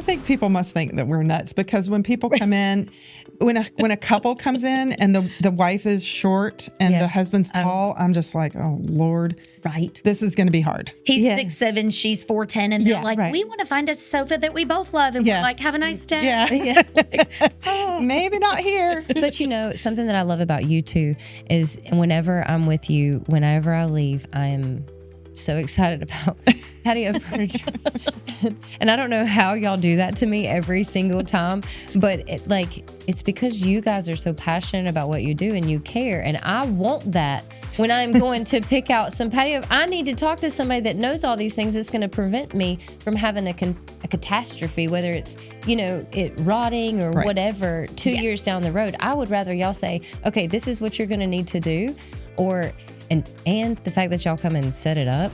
think people must think that we're nuts because when people come in, when a couple comes in and the wife is short and the husband's tall, I'm just like, oh Lord, right? This is going to be hard. He's 6'7", she's 4'10", and they're like, we want to find a sofa that we both love, and we're like, have a nice day. Yeah, maybe not here. But something that I love about you too is whenever I'm with you, whenever I leave, I'm so excited about patio furniture. And I don't know how y'all do that to me every single time, but it's because you guys are so passionate about what you do and you care. And I want that when I'm going to pick out some patio. I need to talk to somebody that knows all these things that's going to prevent me from having a catastrophe, whether it's, it rotting or whatever 2 years down the road. I would rather y'all say, okay, this is what you're going to need to do, and the fact that y'all come and set it up.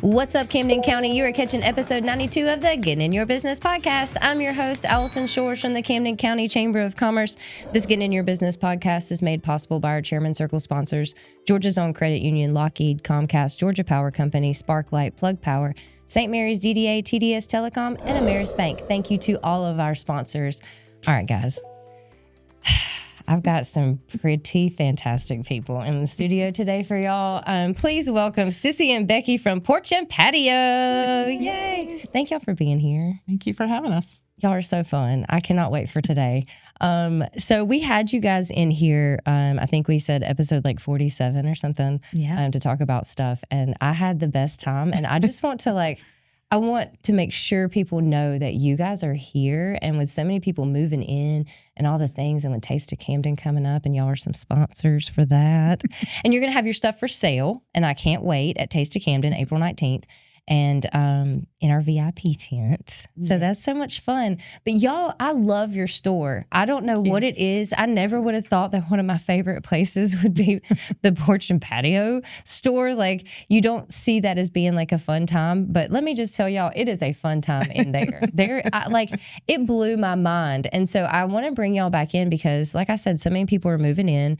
What's up, Camden County? You are catching episode 92 of the Getting in Your Business podcast. I'm your host, Alison Shores from the Camden County Chamber of Commerce. This Getting in Your Business podcast is made possible by our Chairman Circle sponsors, Georgia's Own Credit Union, Lockheed, Comcast, Georgia Power Company, Sparklight, Plug Power, St. Mary's DDA, TDS Telecom, and Ameris Bank. Thank you to all of our sponsors. All right, guys. I've got some pretty fantastic people in the studio today for y'all. Please welcome Sissy and Becky from Porch and Patio. Yay. Thank y'all for being here. Thank you for having us. Y'all are so fun. I cannot wait for today. So we had you guys in here, I think we said episode 47 or something, to talk about stuff. And I had the best time. And I just want to I want to make sure people know that you guys are here, and with so many people moving in and all the things, and with Taste of Camden coming up, and y'all are some sponsors for that. And you're going to have your stuff for sale, and I can't wait, at Taste of Camden, April 19th, and in our VIP tent. So that's so much fun. But y'all, I love your store. I don't know what it is. I never would have thought that one of my favorite places would be the Porch and Patio store. You don't see that as being a fun time, but let me just tell y'all, it is a fun time in there. It blew my mind. And so I want to bring y'all back in because, like I said, so many people are moving in.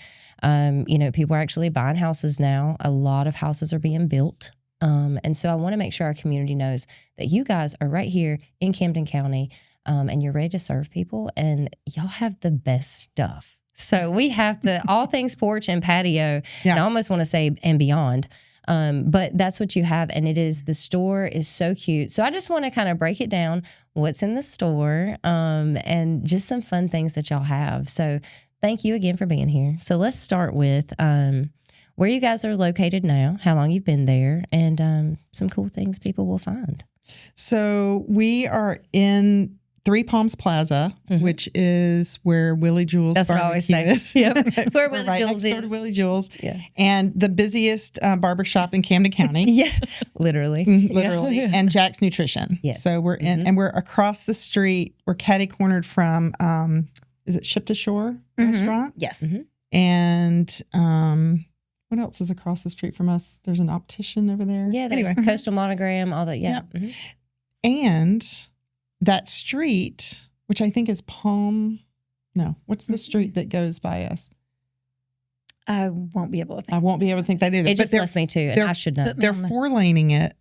People are actually buying houses now. A lot of houses are being built. And so I want to make sure our community knows that you guys are right here in Camden County, and you're ready to serve people, and y'all have the best stuff. So we have all things Porch and Patio, and I almost want to say and beyond, but that's what you have, and the store is so cute. So I just want to kind of break it down, what's in the store, and just some fun things that y'all have. So thank you again for being here. So let's start with where you guys are located now, how long you've been there, and some cool things people will find. So we are in Three Palms Plaza, which is where Willie Jules That's barbecue what I always say. Yep. That's where Willie Jules next door is. to Willie Jules. Yeah. And the busiest barbershop in Camden County. Yeah, literally. Literally. Yeah. And Jack's Nutrition. Yes. So we're in, and we're across the street. We're catty-cornered from, is it Ship to Shore restaurant? Yes. And what else is across the street from us? There's an optician over there. Yeah, there's Coastal Monogram, all that. Yeah. Yep. And that street, which I think is what's the street that goes by us? I won't be able to think. I won't be able to think that either. It just left me too, and I should know. They're 4-laning it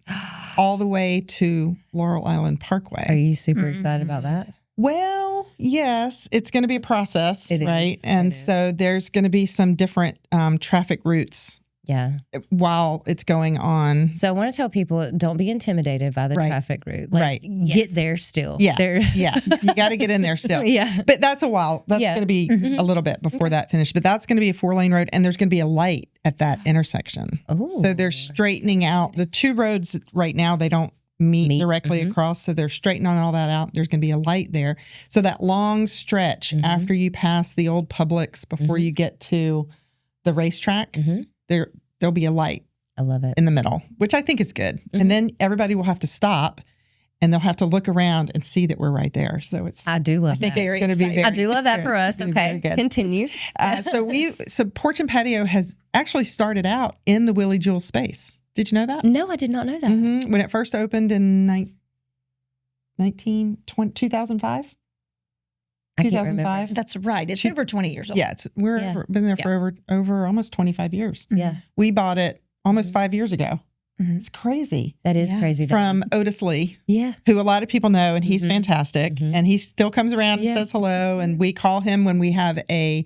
all the way to Laurel Island Parkway. Are you super excited about that? Well, yes, it's going to be a process, right? Is. And so there's going to be some different traffic routes while it's going on. So I want to tell people, don't be intimidated by the traffic route. Get there still. Yeah. You got to get in there still. But that's a while. That's going to be a little bit before that finished. But that's going to be a 4-lane road, and there's going to be a light at that intersection. Ooh. So they're straightening out the two roads right now. They don't meet directly across, so they're straightening all that out. There's going to be a light there, so that long stretch after you pass the old Publix before you get to the racetrack, there'll be a light. I love it. In the middle, which I think is good. And then everybody will have to stop, and they'll have to look around and see that we're right there. So I do love that. I think it's going to be very I do love that for us. Okay, continue. So Porch and Patio has actually started out in the Willie Jules space. Did you know that? No, I did not know that. When it first opened in 2005? I can't remember. That's right. It's over 20 years old. Yeah, been there for over almost 25 years. Yeah. We bought it almost 5 years ago. It's crazy. That is crazy. From Otis Lee, who a lot of people know, and he's fantastic. And he still comes around and says hello. And we call him when we have a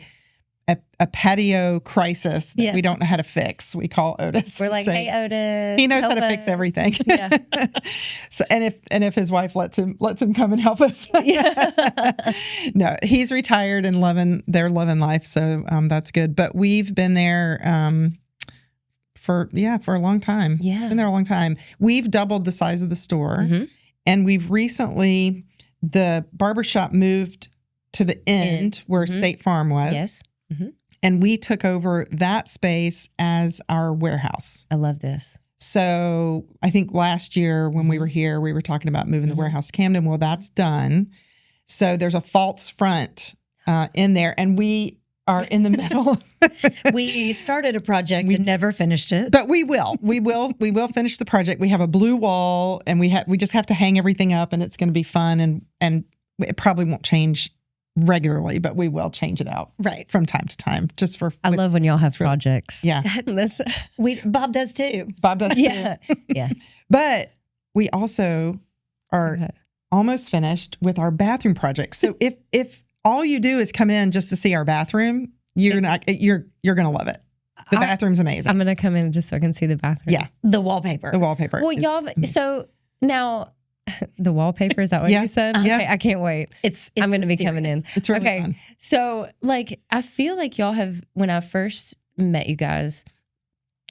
patio crisis that we don't know how to fix. We call Otis. We're like, hey, Otis. He knows how to fix everything. So and if his wife lets him come and help us. No, he's retired and they're loving life. So that's good. But we've been there for a long time. Been there a long time. We've doubled the size of the store, and we've recently, the barbershop moved to the end where State Farm was. Yes. And we took over that space as our warehouse. I love this. So I think last year when we were here, we were talking about moving the warehouse to Camden. Well, that's done. So there's a false front in there, and we are in the middle. We started a project and never finished it. But we will. We will finish the project. We have a blue wall, and we just have to hang everything up, and it's going to be fun, and it probably won't change regularly, but we will change it out from time to time. Just for I love when y'all have projects. Yeah. Bob does too. Yeah. But we also are almost finished with our bathroom project. So if all you do is come in just to see our bathroom, you're gonna love it. The bathroom's amazing. I'm gonna come in just so I can see the bathroom. Yeah. The wallpaper. Well, y'all. So now. The wallpaper, is that what you said? Yeah. Okay, I can't wait. I'm going to be coming in. It's really fun. So, I feel like y'all have, when I first met you guys,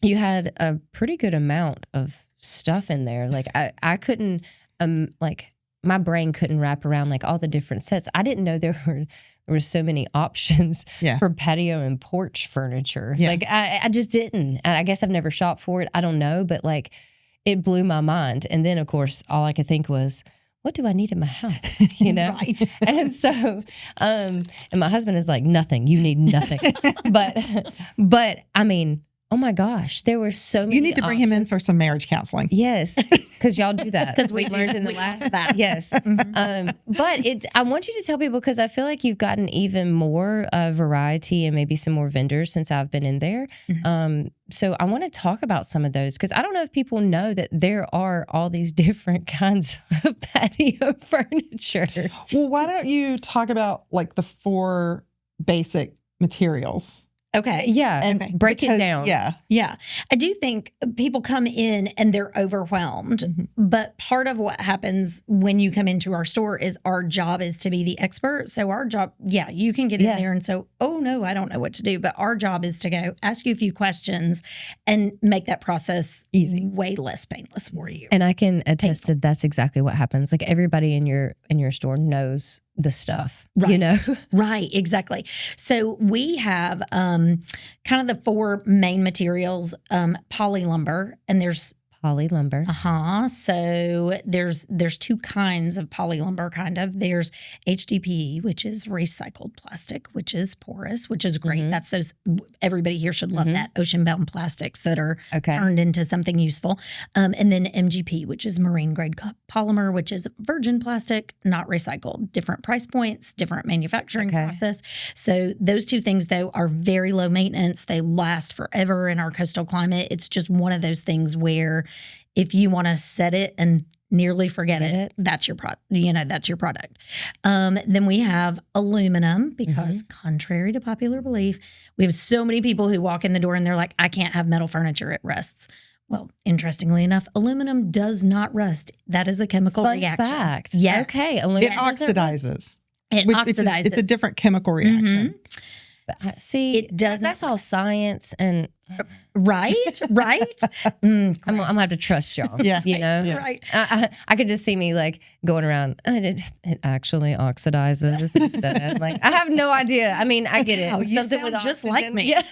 you had a pretty good amount of stuff in there. Like, I couldn't, my brain couldn't wrap around, all the different sets. I didn't know there were so many options for patio and porch furniture. Yeah. I just didn't. I guess I've never shopped for it. I don't know, but it blew my mind. And then, of course, all I could think was, what do I need in my house? Right. And so, and my husband is like, nothing. You need nothing. but I mean, oh my gosh, there were so many. You need to bring him in for some marriage counseling. Yes, because y'all do that. Because we learned in the last batch. Yes. But I want you to tell people, because I feel like you've gotten even more variety and maybe some more vendors since I've been in there. So I want to talk about some of those, because I don't know if people know that there are all these different kinds of patio furniture. Well, why don't you talk about the 4 basic materials? Okay. Yeah. And break it down. Yeah. Yeah. I do think people come in and they're overwhelmed. But part of what happens when you come into our store is our job is to be the expert. So our job, you can get in there and say, oh, no, I don't know what to do. But our job is to go ask you a few questions and make that process easy, way less painless for you. And I can attest that that's exactly what happens. Everybody in your store knows the stuff, Right, exactly. So we have kind of the 4 main materials, poly lumber, and there's poly lumber. So there's 2 kinds of poly lumber, kind of. There's HDPE, which is recycled plastic, which is porous, which is great. That's those, everybody here should love that, ocean-bound plastics that are turned into something useful. And then MGP, which is marine grade polymer, which is virgin plastic, not recycled. Different price points, different manufacturing process. So those 2 things, though, are very low maintenance. They last forever in our coastal climate. It's just one of those things where if you want to set it and nearly forget it, that's your product. That's your product. Then we have aluminum, because contrary to popular belief, we have so many people who walk in the door and they're like, I can't have metal furniture, it rusts. Well, interestingly enough, aluminum does not rust. That is a chemical reaction. Fact. Yes. Okay. It oxidizes. It oxidizes. It's a different chemical reaction. See, it does. That's all science and right. I'm gonna have to trust y'all. Right. I could just see me going around. It actually oxidizes instead. I have no idea. I mean, I get it. Oh, you sound with just like me. Yeah.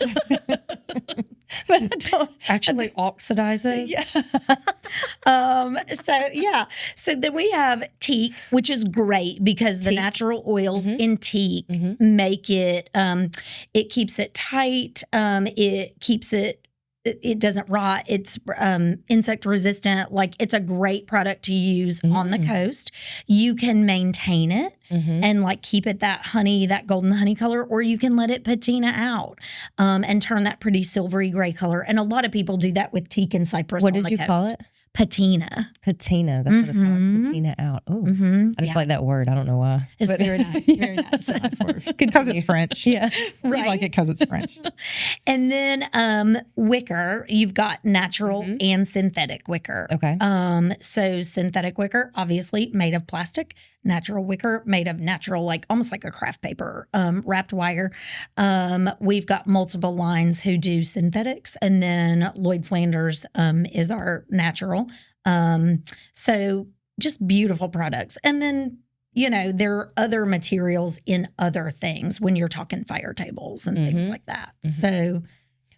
But I don't actually oxidizes. Yeah. So then we have teak, which is great because the natural oils in teak make it. It keeps it tight. It keeps it it doesn't rot. It's insect resistant. Like, it's a great product to use on the coast. You can maintain it and like keep it that golden honey color, or you can let it patina out and turn that pretty silvery gray color. And a lot of people do that with teak and cypress. What did you call it? Patina. Patina. That's what it's called. Patina out. Oh, I just like that word. I don't know why. It's very nice. Very nice. Because it's French. Yeah. Right. We like it because it's French. And then wicker, you've got natural and synthetic wicker. Okay. So synthetic wicker, obviously made of plastic. Natural wicker, made of natural, like almost like a craft paper, wrapped wire. We've got multiple lines who do synthetics, and then Lloyd Flanders is our natural. So just beautiful products. And then, there are other materials in other things when you're talking fire tables and things like that. So,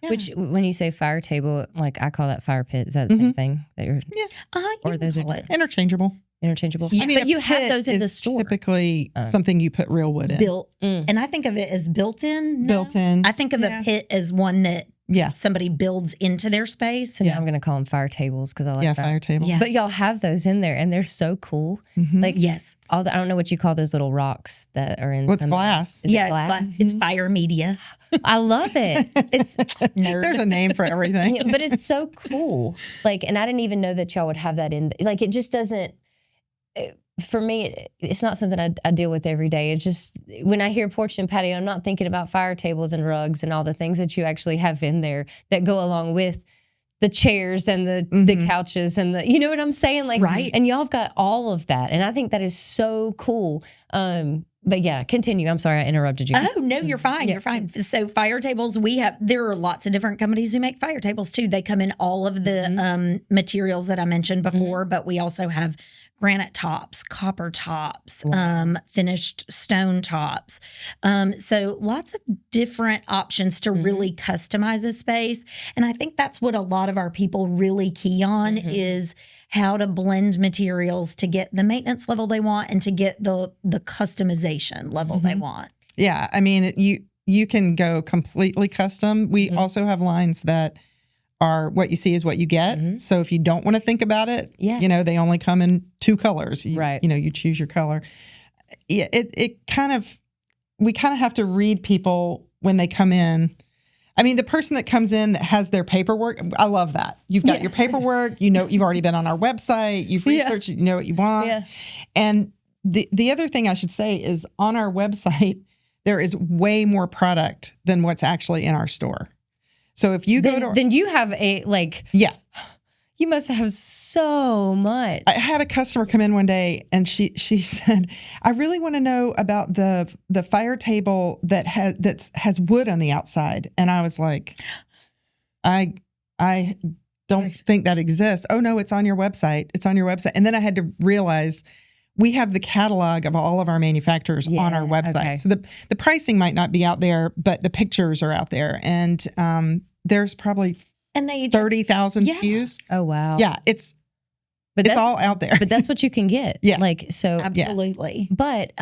yeah. Which, when you say fire table, like I call that fire pit. Is that the same thing that you're? Yeah. Or those are interchangeable. Interchangeable. Yeah. I mean, but you have those in the store. Typically, something you put real wood in. Built, and I think of it as built-in. Built-in. I think of a pit as one that Yeah. somebody builds into their space. So now I'm going to call them fire tables because I like that. Fire table. Yeah. But y'all have those in there, and they're so cool. Mhm. Like, Yes. I don't know what you call those little rocks that are in. What's some- glass? Is it Yeah, glass? it's glass. It's fire media. I love it. It's Nerd. There's a name for everything. Yeah, but it's so cool. Like, and I didn't even know that y'all would have that in. Like, it just doesn't. For me, it's not something I deal with every day. It's just when I hear porch and patio, I'm not thinking about fire tables and rugs and all the things that you actually have in there that go along with the chairs and the couches and you know what I'm saying? Like, right. And y'all have got all of that, and I think that is so cool. But yeah, continue. I'm sorry I interrupted you. Oh, no, you're fine. Yeah. You're fine. So fire tables, there are lots of different companies who make fire tables too. They come in all of the materials that I mentioned before, but we also have granite tops, copper tops, finished stone tops. So lots of different options to really customize a space. And I think that's what a lot of our people really key on is how to blend materials to get the maintenance level they want and to get the customization level they want. Yeah. I mean, you can go completely custom. We also have lines that are what you see is what you get. So if you don't want to think about it, they only come in 2 colors. Right. You choose your color. Yeah, we kind of have to read people when they come in. I mean, the person that comes in that has their paperwork, I love that. You've got your paperwork, you've already been on our website, you've researched, you know what you want. Yeah. And the other thing I should say is on our website, there is way more product than what's actually in our store. So if you go to... Then you have you must have so much. I had a customer come in one day and she said, I really want to know about the fire table that has wood on the outside. And I was like, I don't think that exists. Oh no, it's on your website. It's on your website. And then I had to realize we have the catalog of all of our manufacturers on our website. Okay. So the pricing might not be out there, but the pictures are out there. And there's probably 30,000 SKUs. Oh, wow. Yeah, it's all out there. But that's what you can get. Yeah. Absolutely. Yeah. But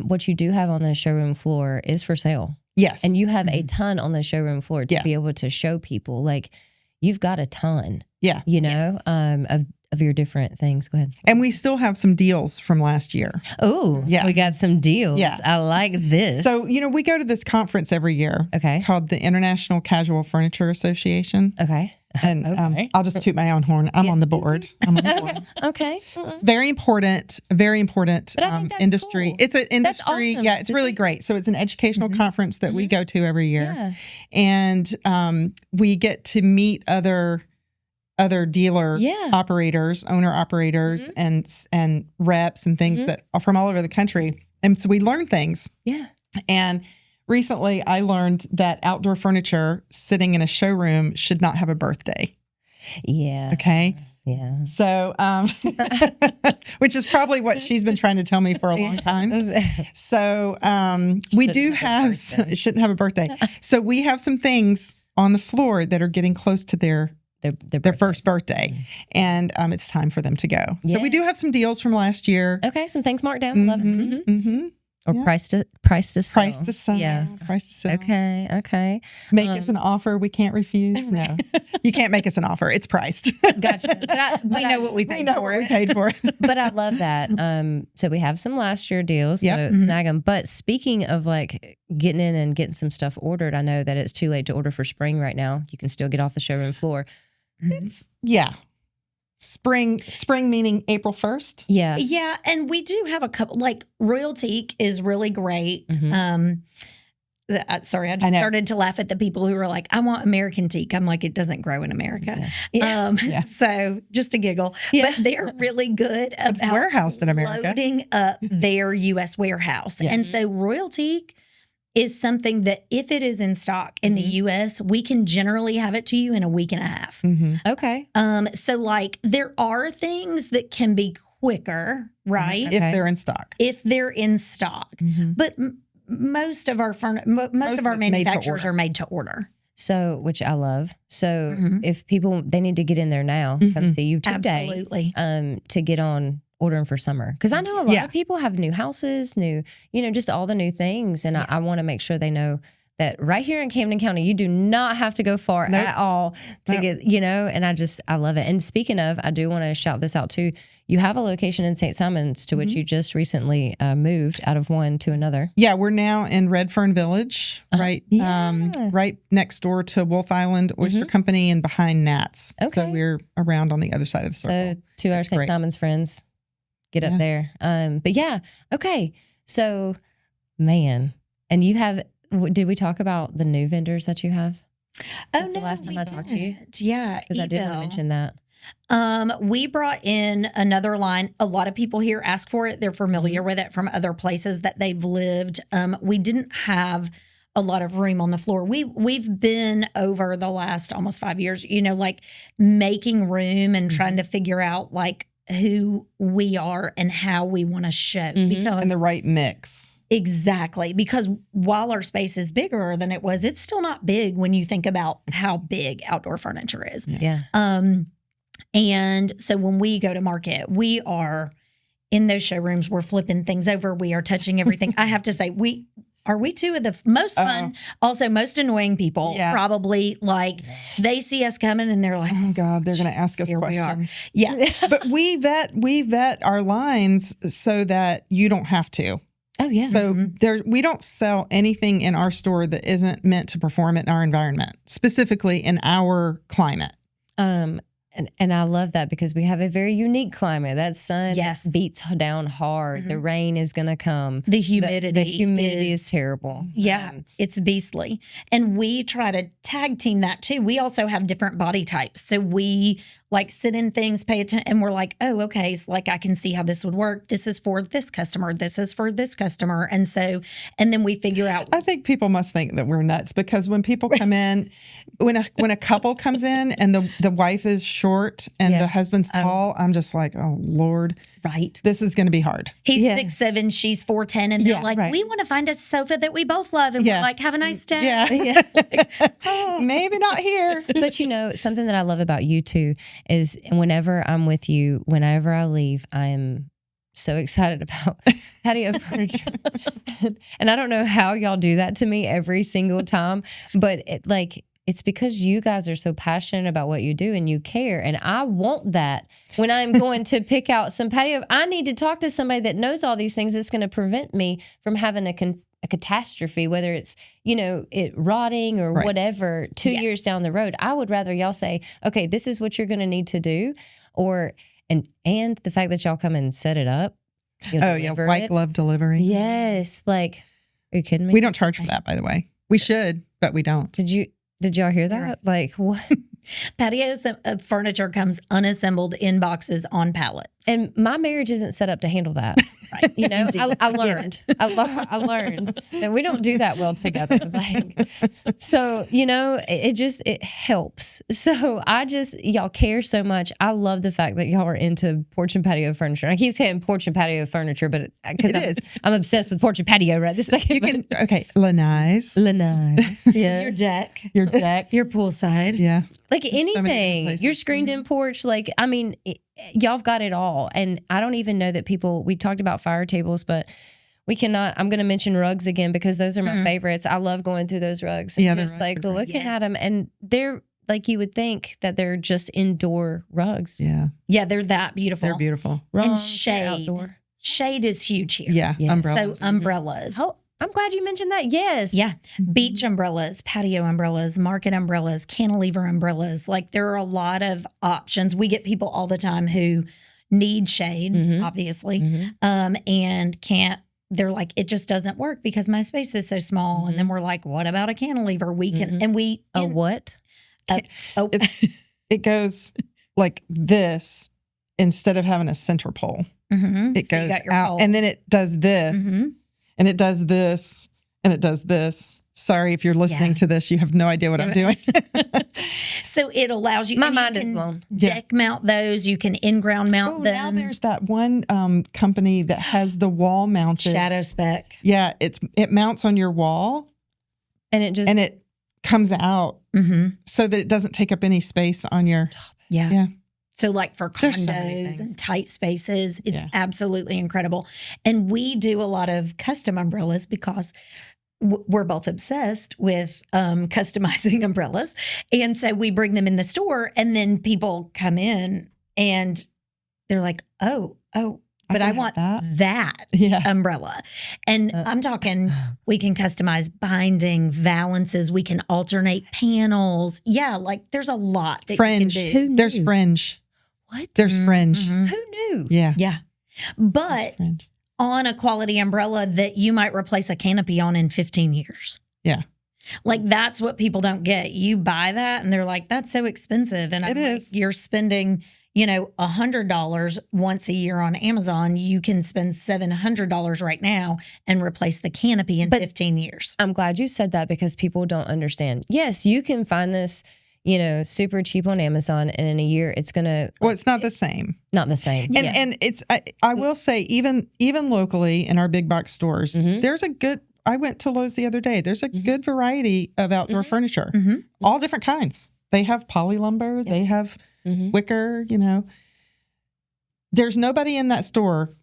what you do have on the showroom floor is for sale. Yes. And you have a ton on the showroom floor to be able to show people. Like, you've got a ton. Yeah. Of your different things. Go ahead. And we still have some deals from last year. Oh, yeah. We got some deals. Yeah. I like this. So, we go to this conference every year. Okay. Called the International Casual Furniture Association. Okay. And I'll just toot my own horn. I'm on the board. Okay. It's very important industry. Cool. It's an industry. Awesome. Yeah, it's really great. So it's an educational conference that we go to every year. Yeah. And we get to meet other dealer operators, owner operators, and reps and things that are from all over the country. And so we learn things. Yeah. And recently I learned that outdoor furniture sitting in a showroom should not have a birthday. Yeah. Okay. Yeah. So, which is probably what she's been trying to tell me for a long time. So, we do have, it shouldn't have a birthday. So we have some things on the floor that are getting close to their first birthday, and it's time for them to go. So we do have some deals from last year. Okay, some things marked down. Love it. or Yeah. price to sell. Price to sell. Yes. Price to sell. Okay. Make us an offer we can't refuse. No, you can't make us an offer. It's priced. Gotcha. We know what we paid for we it. paid for it. But I love that. So we have some last year deals. Yep. So snag them. But speaking of like getting in and getting some stuff ordered, I know that it's too late to order for spring right now. You can still get off the showroom floor. Yeah. Spring meaning April 1st. Yeah. Yeah, and we do have a couple. Like Royal Teak is really great. Mhm. Sorry, I just started to laugh at the people who were like, "I want American teak." I'm like, it doesn't grow in America. Yeah. So just a giggle. Yeah. But they're really good It's about warehoused in America. loading up their U.S. warehouse. Yeah. And so Royal Teak is something that if it is in stock in the U.S., we can generally have it to you in a week and a half. Okay. So like there are things that can be quicker, right? Okay. If they're in stock. If they're in stock. But most of our most of our of it's made to manufacturers order. are made to order. So, which I love. So Mhm. if people, they need to get in there now, come see you today, Absolutely. to get on ordering for summer. Because I know a lot of people have new houses, just all the new things. And I want to make sure they know that right here in Camden County, you do not have to go far at all to get, and I love it. And speaking of, I do want to shout this out too. You have a location in St. Simons to which you just recently moved out of one to another. Yeah, we're now in Redfern Village, right? Yeah. Right next door to Wolf Island Oyster Company and behind Nats. Okay. So we're around on the other side of the circle. So to our That's St. great. Simons friends, get up there. But yeah, okay. So, man, and you have. Did we talk about the new vendors that you have? That's the last time I talked to you. Yeah, Because I did want to mention that. We brought in another line. A lot of people here ask for it. They're familiar with it from other places that they've lived. We didn't have a lot of room on the floor. We've been over the last almost 5 years, like making room and trying to figure out like who we are and how we want to show because And the right mix. Exactly. Because while our space is bigger than it was, it's still not big when you think about how big outdoor furniture is. Yeah. And so when we go to market, we are in those showrooms, we're flipping things over, we are touching everything. I have to say, we two of the most fun, also most annoying people. Yeah. Probably like they see us coming and they're like, Oh God, they're going to ask us Here we are. questions. yeah. But we vet our lines so that you don't have to. Oh, yeah. So we don't sell anything in our store that isn't meant to perform in our environment, specifically in our climate. And I love that because we have a very unique climate. That sun beats down hard. The rain is going to come. The humidity. The humidity is terrible. Yeah, it's beastly. And we try to tag team that too. We also have different body types. So we like sit in things, pay attention, and we're like, oh, okay, so like I can see how this would work. This is for this customer. This is for this customer. And then we figure out. I think people must think that we're nuts because when people come in, when a couple comes in and the wife is short and the husband's tall, I'm just like, oh Lord, right. this is going to be hard. He's 6'7", she's 4'10", and they're like, we want to find a sofa that we both love, and we're like, have a nice day. Yeah. Maybe not here. But something that I love about you too is whenever I'm with you, whenever I leave, I am so excited about patio furniture. And I don't know how y'all do that to me every single time, but it's because you guys are so passionate about what you do and you care. And I want that when I'm going to pick out some patio. I need to talk to somebody that knows all these things that's going to prevent me from having a catastrophe, whether it's, it rotting or whatever 2 years down the road. I would rather y'all say, okay, this is what you're going to need to do. And the fact that y'all come and set it up. White glove delivery. Yes. Like, are you kidding me? We don't charge for that, by the way. We should, but we don't. Did y'all hear that? Like, what? Patio furniture comes unassembled in boxes on pallets. And my marriage isn't set up to handle that. Right. I learned. I learned that we don't do that well together. So, it helps. So y'all care so much. I love the fact that y'all are into porch and patio furniture. I keep saying porch and patio furniture, but because I'm obsessed with porch and patio right this second. Lanai's. Yeah. Your deck. Your poolside. Yeah. Like There's so many anything, places. your screened-in porch, y'all have got it all. And I don't even know that we talked about fire tables, but We cannot. I'm going to mention rugs again because those are my favorites. I love going through those rugs. And just like looking at them, and they're like, you would think that they're just indoor rugs. Yeah. Yeah, they're that beautiful. They're beautiful. And shade. Outdoor. Shade is huge here. Yeah. Yes. Umbrellas. So umbrellas. Oh, I'm glad you mentioned that. Yes. Yeah. Beach umbrellas, patio umbrellas, market umbrellas, cantilever umbrellas. Like there are a lot of options. We get people all the time who need shade, obviously, and can't. They're like, it just doesn't work because my space is so small. And then we're like, what about a cantilever? We can, and we. What? It goes like this instead of having a center pole. It So goes out pole. and then it does this and it does this and it does this. Sorry, if you're listening to this, you have no idea what I'm doing. So it allows you. My mind is blown. Deck mount those. You can in-ground mount them. Now there's that one company that has the wall mounted. Shadow spec. Yeah, it mounts on your wall And it just. and it comes out so that it doesn't take up any space on your. Yeah. So like for There's so many condos things. and tight spaces, it's absolutely incredible. And we do a lot of custom umbrellas because we're both obsessed with customizing umbrellas. And so we bring them in the store and then people come in and they're like, oh, but I want that umbrella. And I'm talking, we can customize binding, valances. We can alternate panels. Yeah, like there's a lot that Fringe. you can do. There's fringe. What? There's fringe. Who knew? Yeah. Yeah. But Fringe. on a quality umbrella that you might replace a canopy on in 15 years. Yeah. Like that's what people don't get. You buy that and they're like, that's so expensive. And It is. You're spending, $100 once a year on Amazon. You can spend $700 right now and replace the canopy in 15 years. I'm glad you said that because people don't understand. Yes, you can find this, super cheap on Amazon, and in a year it's gonna. Well, it's not the same. Not the same. And it's I will say even locally in our big box stores, there's a good. I went to Lowe's the other day. There's a good variety of outdoor furniture, all different kinds. They have poly lumber. They have wicker. There's nobody in that store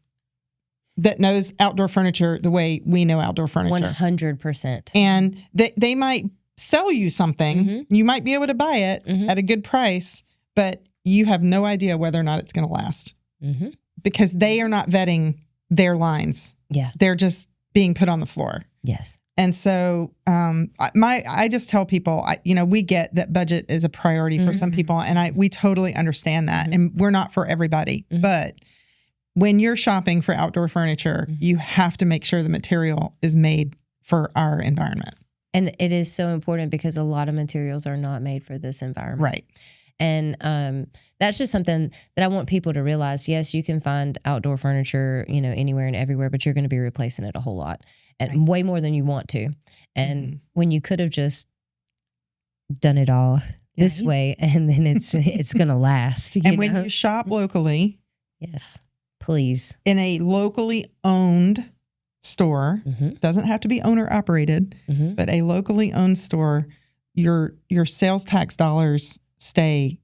that knows outdoor furniture the way we know outdoor furniture. 100%. And they might sell you something. You might be able to buy it at a good price, but you have no idea whether or not it's going to last because they are not vetting their lines. Yeah. They're just being put on the floor. Yes. And so I just tell people, we get that budget is a priority for some people, and we totally understand that. And we're not for everybody. But when you're shopping for outdoor furniture, you have to make sure the material is made for our environment. And it is so important because a lot of materials are not made for this environment. Right. And that's just something that I want people to realize. Yes, you can find outdoor furniture, anywhere and everywhere, but you're going to be replacing it a whole lot and way more than you want to. And when you could have just done it all this way, and then it's going to last. And when you shop locally, yes, please, in a locally owned store, doesn't have to be owner operated, but a locally owned store, your sales tax dollars stay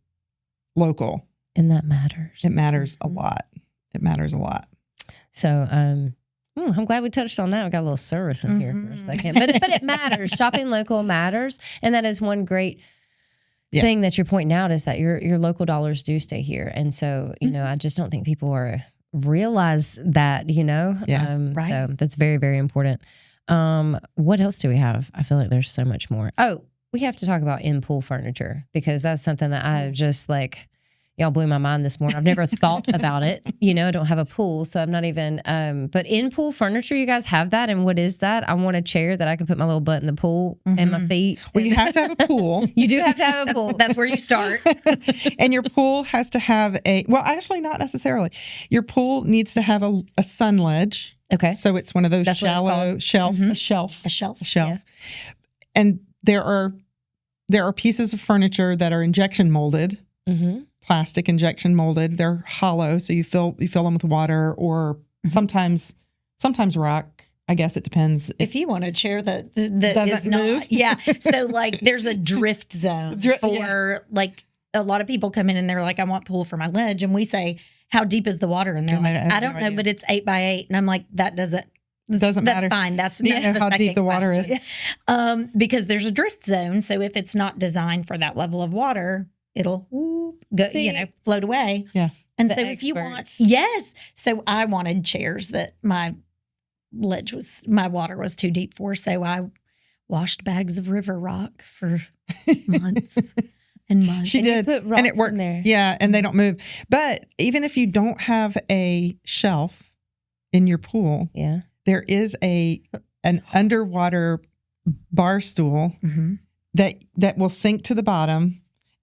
local. And that matters. It matters a lot. It matters a lot. So, I'm glad we touched on that. We got a little service in here for a second, but it matters. Shopping local matters. And that is one great thing that you're pointing out is that your local dollars do stay here. And so, I just don't think people realize that, Right. So that's very, very important. What else do we have? I feel like there's so much more. Oh, we have to talk about in-pool furniture because that's something that I just y'all blew my mind this morning. I've never thought about it. I don't have a pool, so I'm not even, but in-pool furniture, you guys have that? And what is that? I want a chair that I can put my little butt in the pool and my feet. Well, you have to have a pool. You do have to have a pool. That's where you start. And your pool has to have actually not necessarily. Your pool needs to have a sun ledge. Okay. So it's one of those That's what it's shallow called. shelf, Mhm. a shelf. A shelf. Yeah. And there are pieces of furniture that are injection molded, plastic injection molded. They're hollow, so you fill them with water or sometimes rock. I guess it depends. If you want a chair that Doesn't is not, move. yeah. So there's a drift zone for a lot of people come in and they're like, I want pool for my ledge, and we say, how deep is the water? And they're And like, I have I don't no know, idea. but it's 8 by 8, and I'm like, that doesn't Doesn't matter. That's fine. That's You know the how deep second the water question. Because there's a drift zone. So if it's not designed for that level of water, it'll go, float away. Yeah. And The so if you want, experts. yes. So I wanted chairs that my water was too deep for. So I washed bags of river rock for months and months. She did. Put rocks And it worked. in there. Yeah. And they don't move. But even if you don't have a shelf in your pool, Yeah. there is an underwater bar stool Mhm. that will sink to the bottom.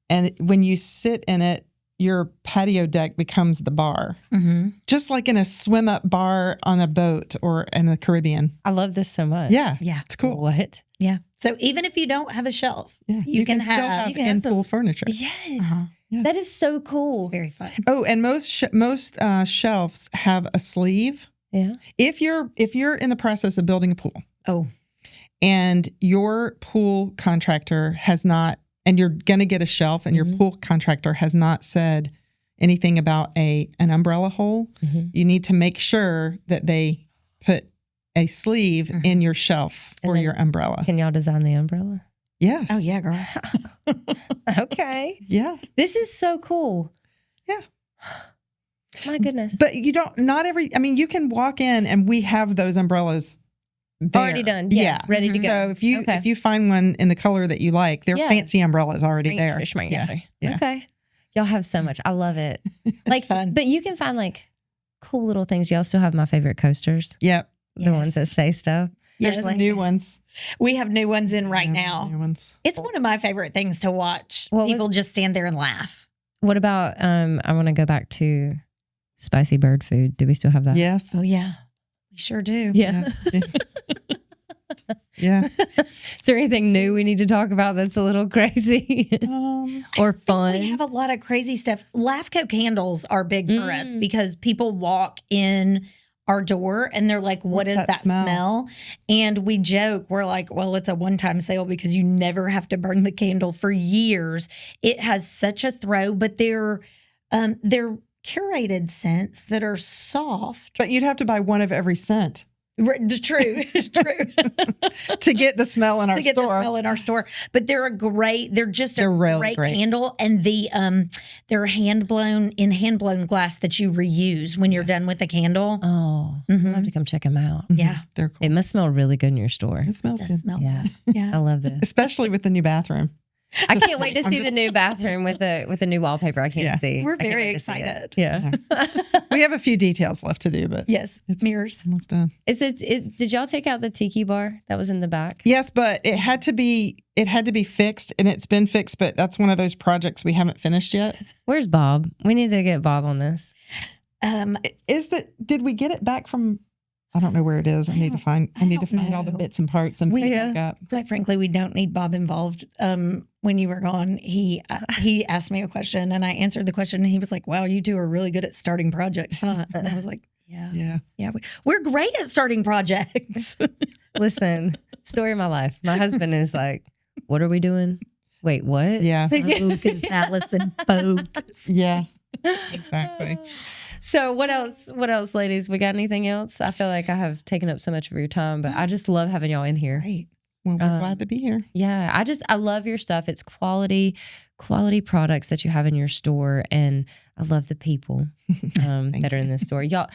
And when you sit in it, your patio deck becomes the bar. Mhm. Just like in a swim up bar on a boat or in the Caribbean. I love this so much. Yeah. Yeah. It's cool. What? Yeah. So even if you don't have a shelf, Yeah. you can still have- you can have in-pool furniture. Yes. Yeah. That is so cool. it's very fun. Oh, and most shelves have a sleeve. Yeah. If you're in the process of building a pool Oh, and your pool contractor has not, and you're going to get a shelf and your pool contractor has not said anything about an umbrella hole, you need to make sure that they put a sleeve in your shelf And for then your umbrella. Can y'all design the umbrella? Yes. oh yeah, girl. Okay. Yeah. This is so cool. Yeah. My goodness. But you you can walk in and we have those umbrellas there. Already done. Yeah. Ready to go. So if you Okay. if you find one in the color that you like, they're Yeah. fancy umbrellas already there. Yeah. Yeah. Okay. Y'all have so much. I love it. Like fun. But you can find like cool little things. Y'all still have my favorite coasters. Yep. The ones that say stuff. There's Yes. some new ones We have new ones in right Yeah, now. there's new ones. It's one of my favorite things to watch. What was- People just stand there and laugh. What about I want to go back to spicy bird food. Do we still have that? Yes. Oh yeah, we sure do. Yeah. Yeah. Yeah. Is there anything new we need to talk about that's a little crazy or fun? We have a lot of crazy stuff. LAFCO candles are big for us Mm. because people walk in our door and they're like, what What's is that that smell? smell? And we joke, we're like, well, it's a one-time sale because you never have to burn the candle for years. It has such a throw, but they're curated scents that are soft. But you'd have to buy one of every scent True, true. to get the smell in our to get store. the smell in our store. But they're just a They're really great great. candle. And they're hand blown glass that you reuse when you're done with the candle. Oh, Mhm. I'll have to come check them out. Yeah. They're cool. It must smell really good in your store. It smells It good. does smell Yeah. good. Yeah. I love this. Especially with the new bathroom. I can't wait to I'm see the new bathroom with the new wallpaper. I can't Yeah. see. We're I can't very wait to see it. excited. Yeah. We have a few details left to do, but Yes. it's Mirrors. almost done. Did y'all take out the tiki bar that was in the back? Yes, but it had to be fixed, and it's been fixed. But that's one of those projects we haven't finished yet. Where's Bob? We need to get Bob on this. Did we get it back from? I don't know where it is. I need to find don't all the know. bits and parts and put it back up. Quite frankly, we don't need Bob involved. When you were gone, he asked me a question and I answered the question and he was like, wow, you two are really good at starting projects, huh? And I was like, yeah. We're great at starting projects. Listen, story of my life. My husband is like, what are we doing? Wait, what? Yeah, Focus, Allison, focus. yeah, exactly. So what else, ladies? We got anything else? I feel like I have taken up so much of your time, but I just love having y'all in here. Right. Well, we're glad to be here. Yeah, I love your stuff. It's quality products that you have in your store, and I love the people that are in the store. Y'all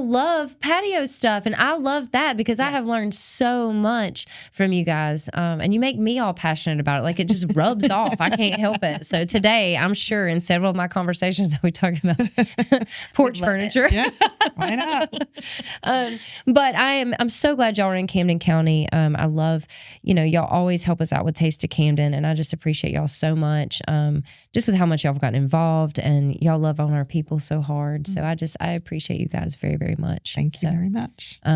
love patio stuff, and I love that because I have learned so much from you guys, and you make me all passionate about it. Like it just rubs off. I can't help it. So today, I'm sure in several of my conversations that we talk about porch furniture. Yeah, why not? But I'm so glad y'all are in Camden County. I love, y'all always help us out with Taste of Camden, and I just appreciate y'all so much. Just with how much y'all have gotten involved, and y'all love on our people so hard. So I appreciate you guys very, very much. Thank you very much. All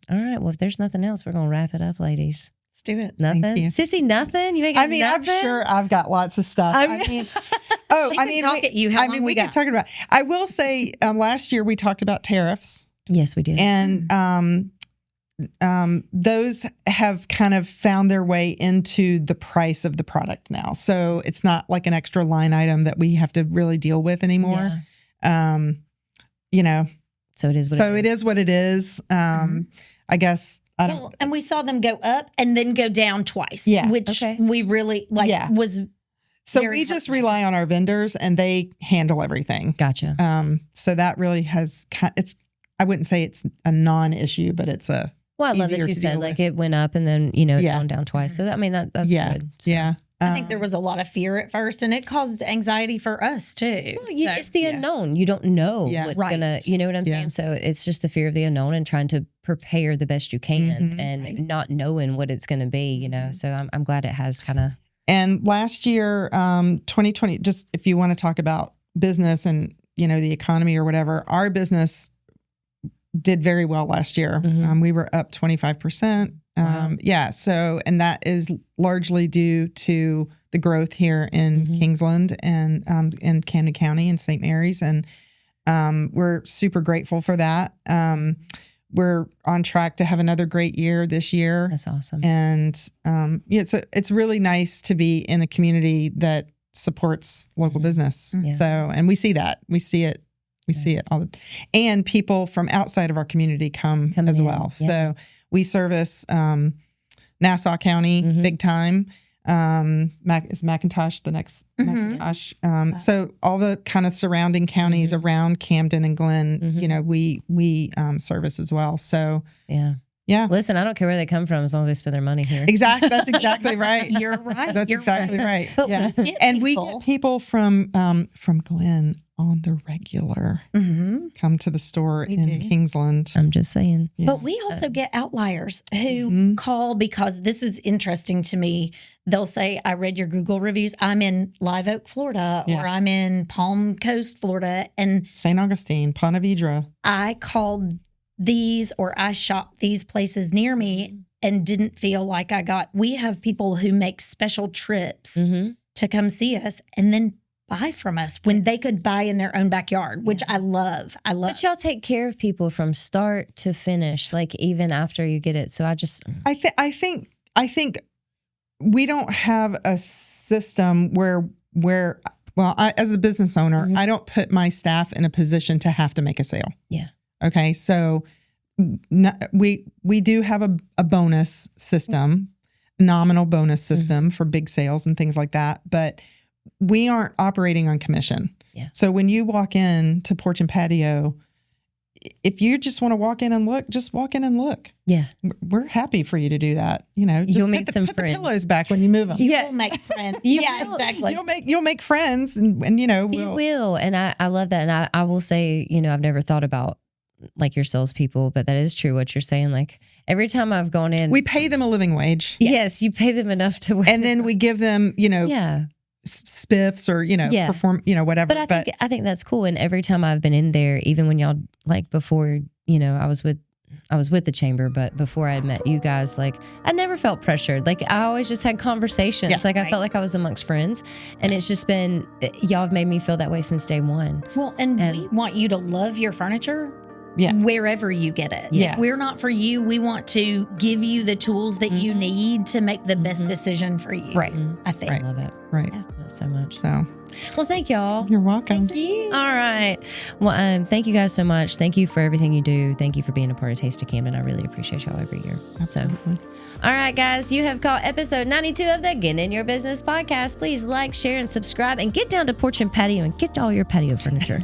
right. Well, if there's nothing else, we're gonna wrap it up, ladies. Let's do it. Nothing, Thank you. Sissy. Nothing. You make. I'm nothing? sure I've got lots of stuff. She can talk at you. How long we got? can talk about. I will say, last year we talked about tariffs. Yes, we did. And those have kind of found their way into the price of the product now. So it's not like an extra line item that we have to really deal with anymore. Yeah. So it is what it is. it is. I guess I don't. Well, and we saw them go up and then go down twice. Yeah. Which we really was. So we just rely on our vendors and they handle everything. Gotcha. So that really I wouldn't say it's a non-issue, but it's a. Well, I love that you said like it went up and then, it's gone down twice. So that's good. So. Yeah. I think there was a lot of fear at first, and it caused anxiety for us too. Well, it's the unknown. You don't know what's gonna. You know what I'm saying? So it's just the fear of the unknown and trying to prepare the best you can, and not knowing what it's going to be. So I'm glad it has kind of. And last year, 2020. Just if you want to talk about business and the economy or whatever, our business did very well last year. We were up 25%. Wow. So, and that is largely due to the growth here in Kingsland and in Camden County and St. Mary's. And we're super grateful for that. We're on track to have another great year this year. That's awesome. And it's really nice to be in a community that supports local business. Yeah. So, and we see that. We see it. We see it all and people from outside of our community come as well. Yeah. So we service Nassau County big time. Is McIntosh the next McIntosh? So all the kind of surrounding counties around Camden and Glen, we service as well. So yeah. Listen, I don't care where they come from as long as they spend their money here. Exactly. That's exactly right. You're right. That's exactly right. But yeah. We get people from Glen on the regular come to the store in Kingsland. I'm just saying. Yeah. But we also get outliers who call because this is interesting to me. They'll say, I read your Google reviews. I'm in Live Oak, Florida, or I'm in Palm Coast, Florida. And St. Augustine, Ponte Vedra. I called these or I shopped these places near me and didn't feel like we have people who make special trips to come see us and then buy from us when they could buy in their own backyard, which I love. But y'all take care of people from start to finish, like even after you get it. So I think we don't have a system where as a business owner, I don't put my staff in a position to have to make a sale. Yeah. Okay. So we do have a bonus system, nominal bonus system for big sales and things like that, but we aren't operating on commission. Yeah. So when you walk in to Porch and Patio, if you just want to walk in and look, just walk in and look. Yeah. We're happy for you to do that. Just you'll make some put friends. The pillows back when you move them. You'll make friends. Exactly. You'll make friends and you will. And I love that. And I will say, I've never thought about like your salespeople, but that is true what you're saying. Like every time I've gone in, we pay them a living wage. Yes, you pay them enough to wear. And then we give them, spiffs or perform whatever. But I think that's cool. And every time I've been in there, even when y'all like before I was with the chamber, but before I had met you guys, like I never felt pressured. Like I always just had conversations. I felt like I was amongst friends, and it's just been y'all have made me feel that way since day one. Well, and we want you to love your furniture. Yeah. Wherever you get it. Yeah. If we're not for you, we want to give you the tools that you need to make the best decision for you. Right. I think. I love it. Right. Yeah. So much. So, well, thank y'all. You're welcome. Thank you. All right. Well, thank you guys so much. Thank you for everything you do. Thank you for being a part of Taste of Camden. I really appreciate y'all every year. Absolutely. So, all right, guys, you have caught episode 92 of the Get In Your Business podcast. Please like, share, and subscribe, and get down to Porch and Patio and get all your patio furniture.